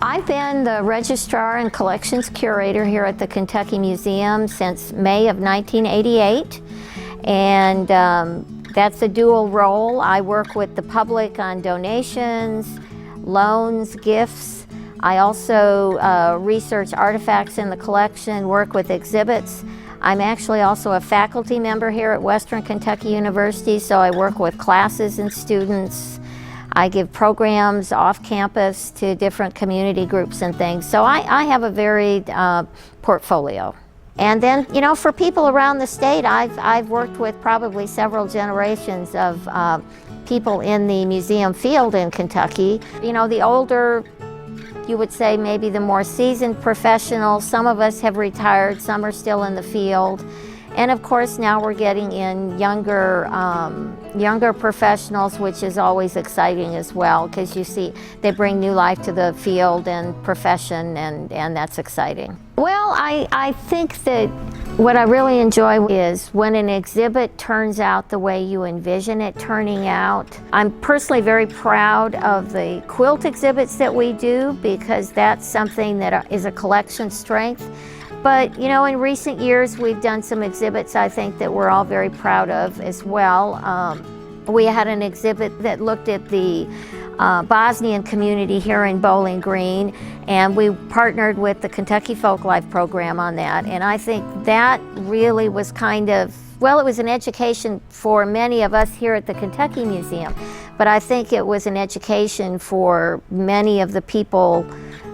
I've been the Registrar and Collections Curator here at the Kentucky Museum since May of 1988, and that's a dual role. I work with the public on donations, loans, gifts. I also research artifacts in the collection, work with exhibits. I'm actually also a faculty member here at Western Kentucky University, so I work with classes and students. I give programs off campus to different community groups and things. So I have a varied portfolio. And then, you know, for people around the state, I've worked with probably several generations of people in the museum field in Kentucky. You know, the older, you would say maybe the more seasoned professionals. Some of us have retired, some are still in the field. And of course now we're getting in younger professionals, which is always exciting as well, because you see they bring new life to the field and profession, and that's exciting. Well, I think that what I really enjoy is when an exhibit turns out the way you envision it turning out. I'm personally very proud of the quilt exhibits that we do, because that's something that is a collection strength. But, you know, in recent years, we've done some exhibits I think that we're all very proud of as well. We had an exhibit that looked at the Bosnian community here in Bowling Green, and we partnered with the Kentucky Folklife program on that. And I think that really was kind of, well, it was an education for many of us here at the Kentucky Museum, but I think it was an education for many of the people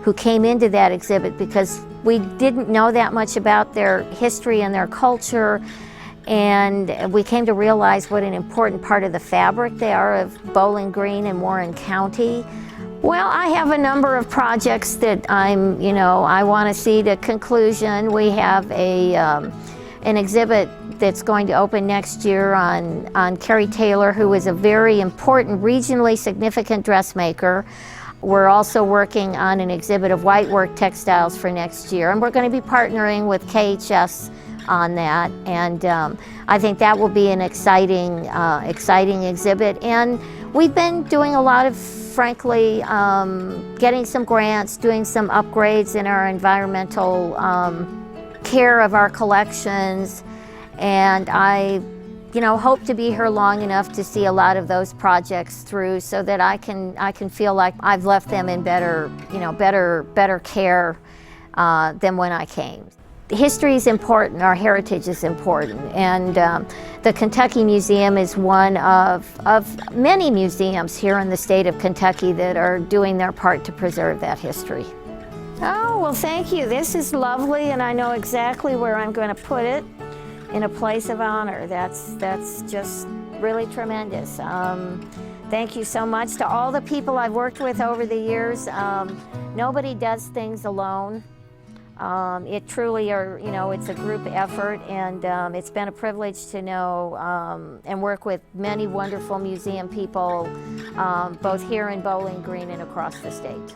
who came into that exhibit, because we didn't know that much about their history and their culture, and we came to realize what an important part of the fabric they are of Bowling Green and Warren County. Well, I have a number of projects that I want to see to conclusion. We have an exhibit that's going to open next year on Carrie Taylor, who is a very important, regionally significant dressmaker. We're also working on an exhibit of whitework textiles for next year, and we're going to be partnering with KHS on that. And I think that will be an exciting exhibit. And we've been doing a lot of, frankly, getting some grants, doing some upgrades in our environmental care of our collections, and I hope to be here long enough to see a lot of those projects through, so that I can feel like I've left them in better care than when I came. History is important, our heritage is important, and the Kentucky Museum is one of many museums here in the state of Kentucky that are doing their part to preserve that history. Oh, well, thank you. This is lovely, and I know exactly where I'm going to put it, in a place of honor. That's just really tremendous. Thank you so much to all the people I've worked with over the years. Nobody does things alone. It truly it's a group effort, and it's been a privilege to know and work with many wonderful museum people, both here in Bowling Green and across the state.